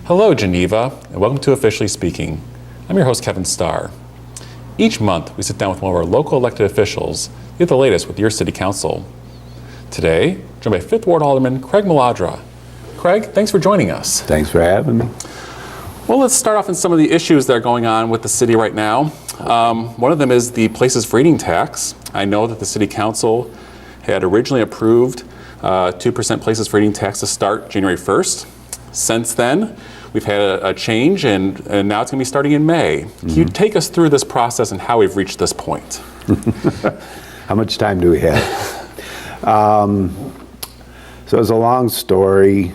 Hello, Geneva, and welcome to Officially Speaking. I'm your host, Kevin Starr. Each month, we sit down with one of our local elected officials to get the latest with your city council. Today, joined by 5th Ward Alderman Craig Maladra. Craig, thanks for joining us. Thanks for having me. Well, let's start off in some of the issues that are going on with the city right now. One of them is the places for eating tax. I know that the city council had originally approved 2% places for eating tax to start January 1st. Since then, we've had a change, and now it's going to be starting in May. Can you take us through this process and how we've reached this point? How much time do we have? So it's a long story.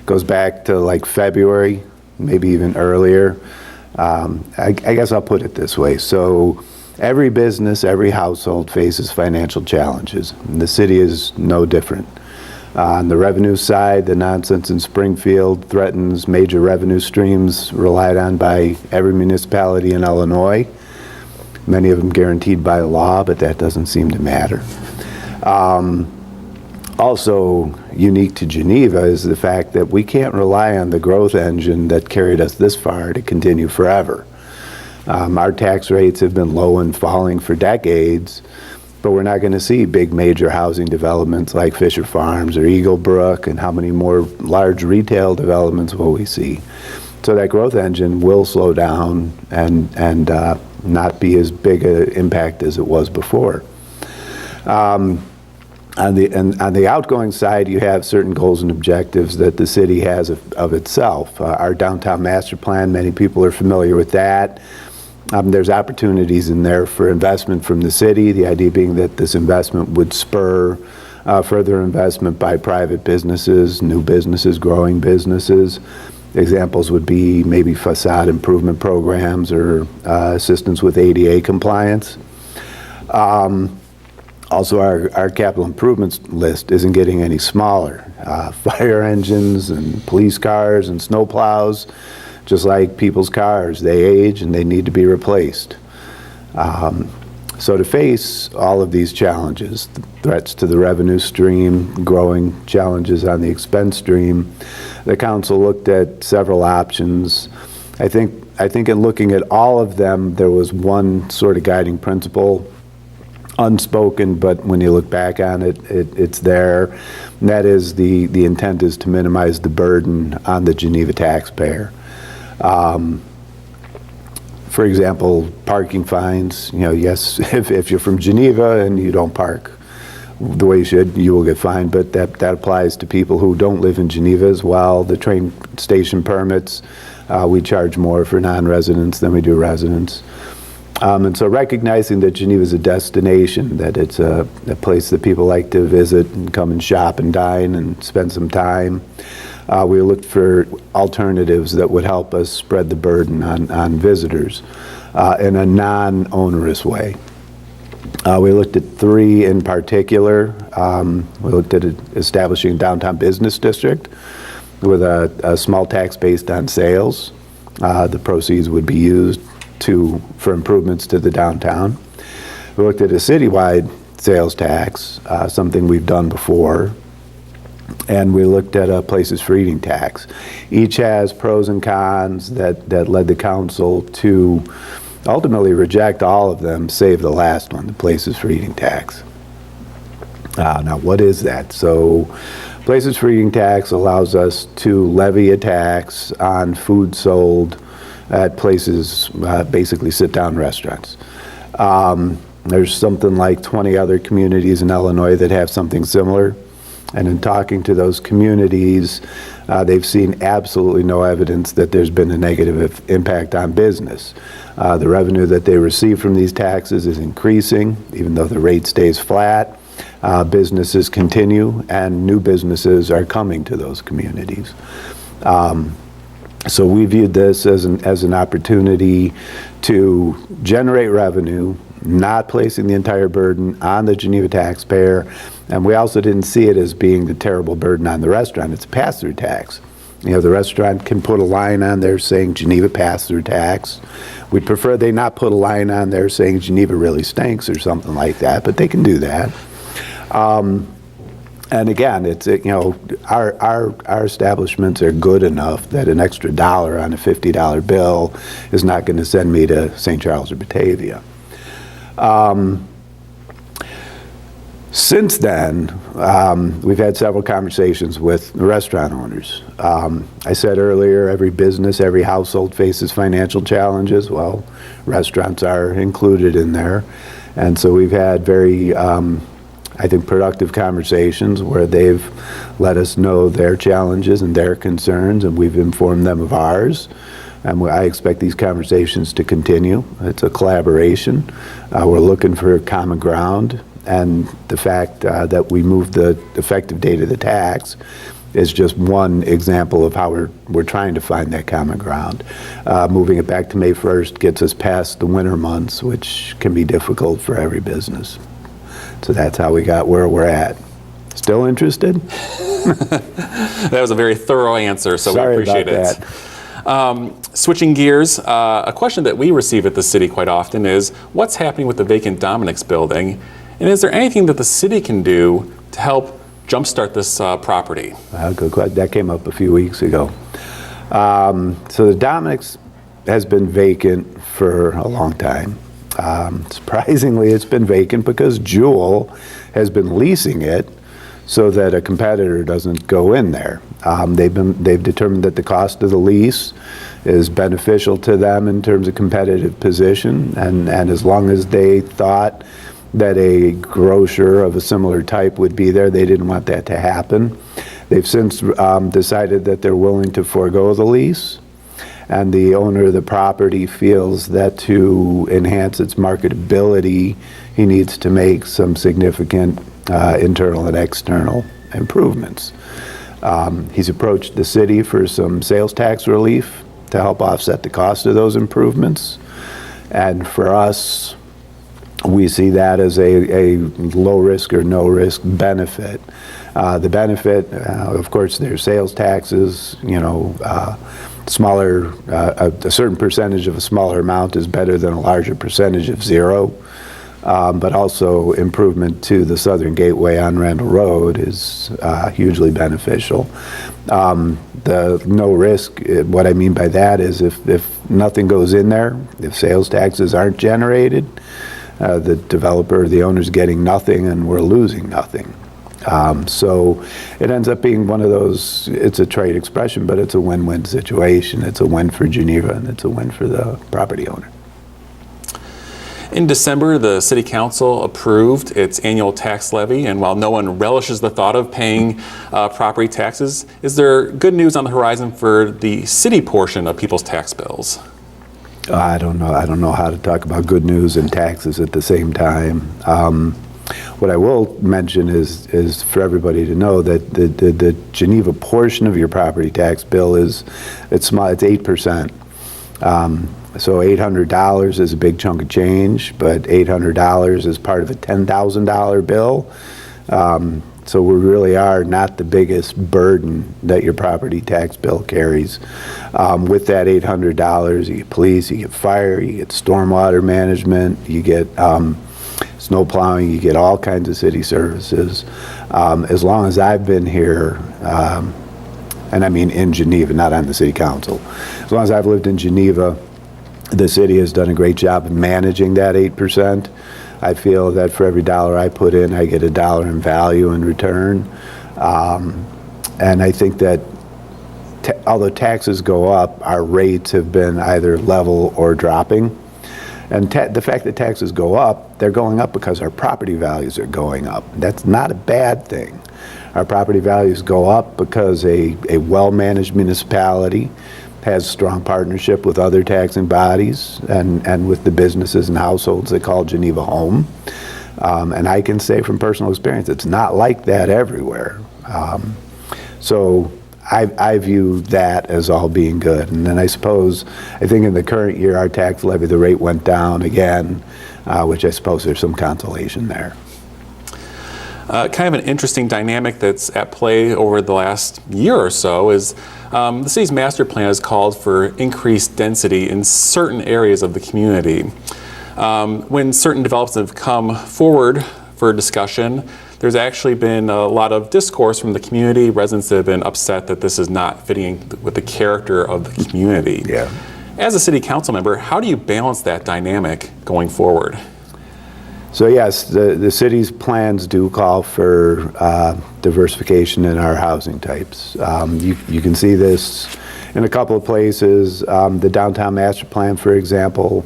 Goes back to like February, maybe even earlier. I guess I'll put it this way. So every business, every household faces financial challenges, and the city is no different. On the revenue side, the nonsense in Springfield threatens major revenue streams relied on by every municipality in Illinois, many of them guaranteed by law, but that doesn't seem to matter. Also unique to Geneva is the fact that we can't rely on the growth engine that carried us this far to continue forever. Our tax rates have been low and falling for decades, but we're not going to see big major housing developments like Fisher Farms or Eagle Brook, and how many more large retail developments will we see? So that growth engine will slow down and not be as big an impact as it was before. On the outgoing side, you have certain goals and objectives that the city has of itself. Our downtown master plan, many people are familiar with that. There's opportunities in there for investment from the city, the idea being that this investment would spur further investment by private businesses, new businesses, growing businesses. Examples would be maybe facade improvement programs or assistance with ADA compliance. Also, our capital improvements list isn't getting any smaller. Fire engines and police cars and snow plows, just like people's cars, they age and they need to be replaced. So to face all of these challenges, threats to the revenue stream, growing challenges on the expense stream, the council looked at several options. I think in looking at all of them, there was one sort of guiding principle, unspoken, but when you look back on it, it's there. And that is the intent is to minimize the burden on the Geneva taxpayer. For example, parking fines, yes, if you're from Geneva and you don't park the way you should, you will get fined, but that applies to people who don't live in Geneva as well. The train station permits, we charge more for non-residents than we do residents. And so recognizing that Geneva is a destination, that it's a place that people like to visit and come and shop and dine and spend some time, we looked for alternatives that would help us spread the burden on visitors in a non-onerous way. We looked at three in particular. We looked at establishing a downtown business district with a small tax based on sales. The proceeds would be used for improvements to the downtown. We looked at a citywide sales tax, something we've done before. And we looked at a places for eating tax. Each has pros and cons that led the council to ultimately reject all of them, save the last one, the places for eating tax. Now, what is that? So, places for eating tax allows us to levy a tax on food sold at places, basically sit-down restaurants. There's something like 20 other communities in Illinois that have something similar. And in talking to those communities, they've seen absolutely no evidence that there's been a negative impact on business. The revenue that they receive from these taxes is increasing, even though the rate stays flat. Businesses continue, and new businesses are coming to those communities. So we viewed this as an opportunity to generate revenue, not placing the entire burden on the Geneva taxpayer, and we also didn't see it as being the terrible burden on the restaurant. It's a pass-through tax. The restaurant can put a line on there saying Geneva pass-through tax. We'd prefer they not put a line on there saying Geneva really stinks or something like that, but they can do that. And again, it's, our establishments are good enough that an extra dollar on a $50 bill is not going to send me to St. Charles or Batavia. Since then, we've had several conversations with restaurant owners. I said earlier, every business, every household faces financial challenges. Well, restaurants are included in there. And so we've had very, I think, productive conversations where they've let us know their challenges and their concerns, and we've informed them of ours. And I expect these conversations to continue. It's a collaboration. We're looking for common ground. And the fact that we moved the effective date of the tax is just one example of how we're trying to find that common ground. Moving it back to May 1st gets us past the winter months, which can be difficult for every business. So that's how we got where we're at. Still interested? That was a very thorough answer, so Sorry we appreciate about it. that. Switching gears, a question that we receive at the city quite often is, what's happening with the vacant Dominicks building? And is there anything that the city can do to help jumpstart this property? Good question. That came up a few weeks ago. So the Dominicks has been vacant for a long time. Surprisingly, it's been vacant because Jewel has been leasing it so that a competitor doesn't go in there. They've determined that the cost of the lease is beneficial to them in terms of competitive position, and as long as they thought that a grocer of a similar type would be there, they didn't want that to happen. They've since decided that they're willing to forego the lease, and the owner of the property feels that to enhance its marketability, he needs to make some significant internal and external improvements. He's approached the city for some sales tax relief to help offset the cost of those improvements, and for us, we see that as a low risk or no risk benefit. The benefit, of course, there's sales taxes, smaller, a certain percentage of a smaller amount is better than a larger percentage of zero. But also improvement to the Southern Gateway on Randall Road is hugely beneficial. The no risk, what I mean by that is if nothing goes in there, if sales taxes aren't generated, the developer, the owner's getting nothing and we're losing nothing. So it ends up being one of those, it's a trade expression, but it's a win-win situation. It's a win for Geneva and it's a win for the property owner. In December, the City Council approved its annual tax levy, and while no one relishes the thought of paying property taxes, is there good news on the horizon for the city portion of people's tax bills? I don't know how to talk about good news and taxes at the same time. What I will mention is for everybody to know that the Geneva portion of your property tax bill it's small. It's 8%. So $800 is a big chunk of change, but $800 is part of a $10,000 bill. So we really are not the biggest burden that your property tax bill carries. With that $800, you get police, you get fire, you get stormwater management, you get snow plowing, you get all kinds of city services. As long as I've been here, and I mean in Geneva, not on the city council, as long as I've lived in Geneva, the city has done a great job of managing that 8%. I feel that for every dollar I put in, I get $1 in value in return. And I think that although taxes go up, our rates have been either level or dropping. And the fact that taxes go up, they're going up because our property values are going up. That's not a bad thing. Our property values go up because a well-managed municipality has strong partnership with other taxing bodies and with the businesses and households they call Geneva home. And I can say from personal experience, it's not like that everywhere. So I view that as all being good. And then I think in the current year, our tax levy, the rate went down again, which I suppose there's some consolation there. Kind of an interesting dynamic that's at play over the last year or so is the city's master plan has called for increased density in certain areas of the community. When certain developments have come forward for discussion, there's actually been a lot of discourse from the community. Residents have been upset that this is not fitting with the character of the community. Yeah. As a city council member, how do you balance that dynamic going forward? So yes, the city's plans do call for diversification in our housing types. You can see this in a couple of places. The downtown master plan, for example,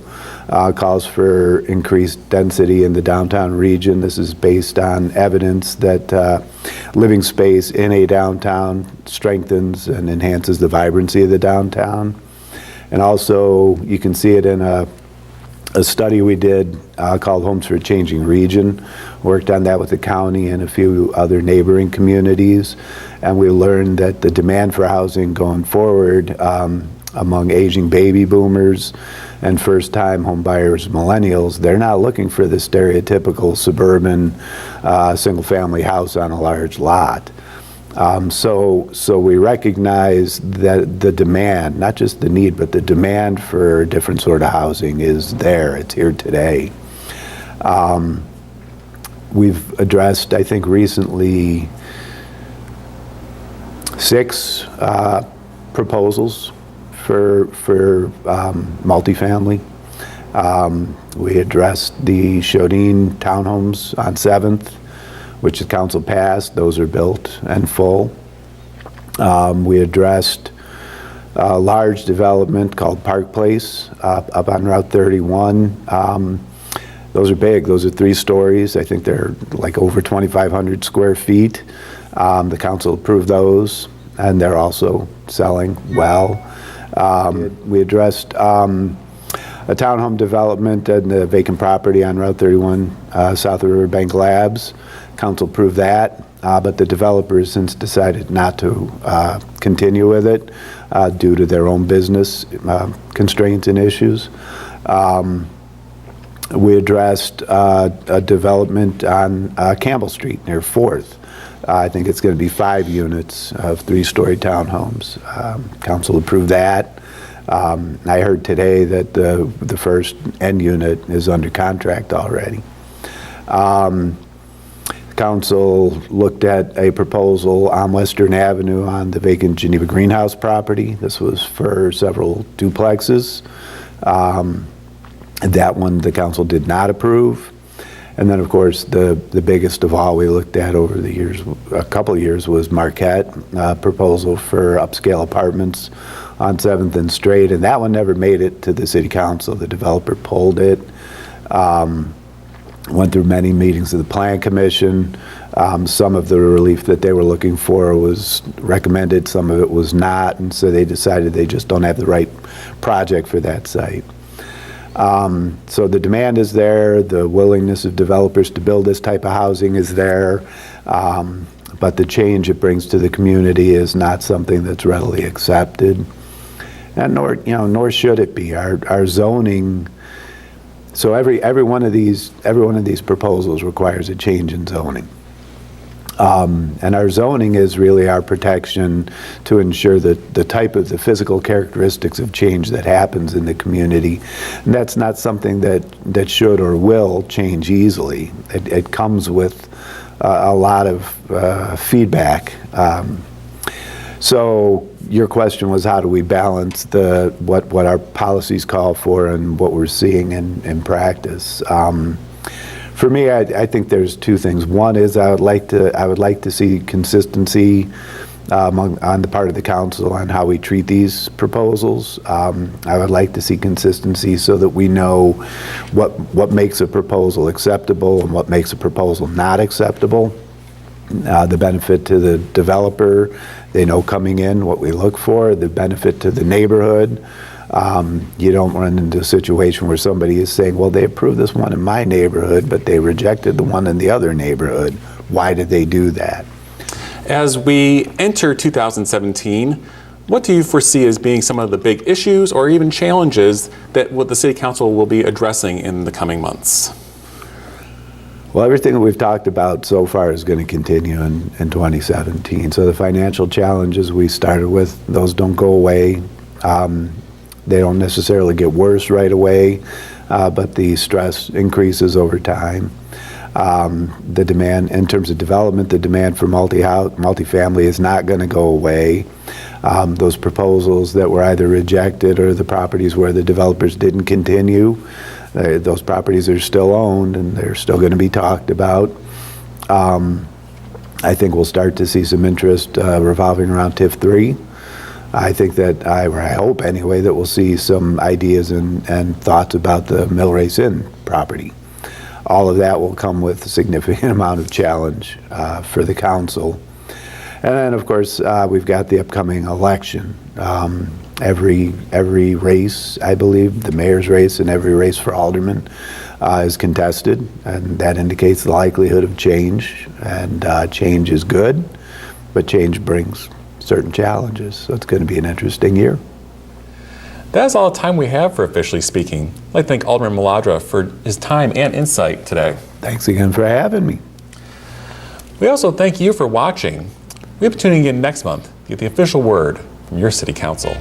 calls for increased density in the downtown region. This is based on evidence that living space in a downtown strengthens and enhances the vibrancy of the downtown. And also, you can see it in a study we did called Homes for a Changing Region. Worked on that with the county and a few other neighboring communities, and we learned that the demand for housing going forward among aging baby boomers and first-time home buyers, millennials, they're not looking for the stereotypical suburban single-family house on a large lot. So we recognize that the demand, not just the need, but the demand for a different sort of housing is there. It's here today. We've addressed, I think, recently 6 proposals for multifamily. We addressed the Shodine townhomes on 7th, which the council passed. Those are built and full. We addressed a large development called Park Place up on Route 31. Those are big. Those are 3 stories. I think they're like over 2,500 square feet. The council approved those, and they're also selling well. We addressed a townhome development and the vacant property on Route 31 south of Riverbank Labs. Council approved that, but the developer has since decided not to continue with it due to their own business constraints and issues. We addressed a development on Campbell Street near 4th. I think it's going to be 5 units of 3-story townhomes. Council approved that. I heard today that the first end unit is under contract already. Council looked at a proposal on Western Avenue on the vacant Geneva greenhouse property. This was for several duplexes. That one the council did not approve. And then, of course, the biggest of all we looked at over the years, a couple of years, was Marquette, proposal for upscale apartments on 7th and Straight, and that one never made it to the city council. The developer pulled it. Went through many meetings of the Plan Commission. Some of the relief that they were looking for was recommended, some of it was not, and so they decided they just don't have the right project for that site. So the demand is there, the willingness of developers to build this type of housing is there, but the change it brings to the community is not something that's readily accepted, and nor should it be. Our zoning. So every one of these proposals requires a change in zoning. And our zoning is really our protection to ensure that the physical characteristics of change that happens in the community, and that's not something that should or will change easily. It comes with a lot of feedback. So your question was, how do we balance what our policies call for and what we're seeing in practice? For me, I think there's 2 things. One is I would like to see consistency on the part of the council on how we treat these proposals. I would like to see consistency so that we know what makes a proposal acceptable and what makes a proposal not acceptable. The benefit to the developer, they know coming in what we look for. The benefit to the neighborhood. You don't run into a situation where somebody is saying, well, they approved this one in my neighborhood, but they rejected the one in the other neighborhood. Why did they do that? As we enter 2017, what do you foresee as being some of the big issues or even challenges that what the City Council will be addressing in the coming months? Well, everything that we've talked about so far is going to continue in 2017. So the financial challenges we started with, those don't go away. They don't necessarily get worse right away, but the stress increases over time. The demand, in terms of development, the demand for multifamily is not going to go away. Those proposals that were either rejected or the properties where the developers didn't continue, those properties are still owned and they're still going to be talked about. I think we'll start to see some interest revolving around TIF 3. I think that, I hope anyway, that we'll see some ideas and thoughts about the Millrace Inn property. All of that will come with a significant amount of challenge for the council. And then, of course, we've got the upcoming election. Every race, I believe, the mayor's race and every race for alderman is contested, and that indicates the likelihood of change. And change is good, but change brings certain challenges. So it's going to be an interesting year. That's all the time we have for Officially Speaking. I'd like to thank Alderman Maladra for his time and insight today. Thanks again for having me. We also thank you for watching. We'll be tuning in next month to get the official word from your city council.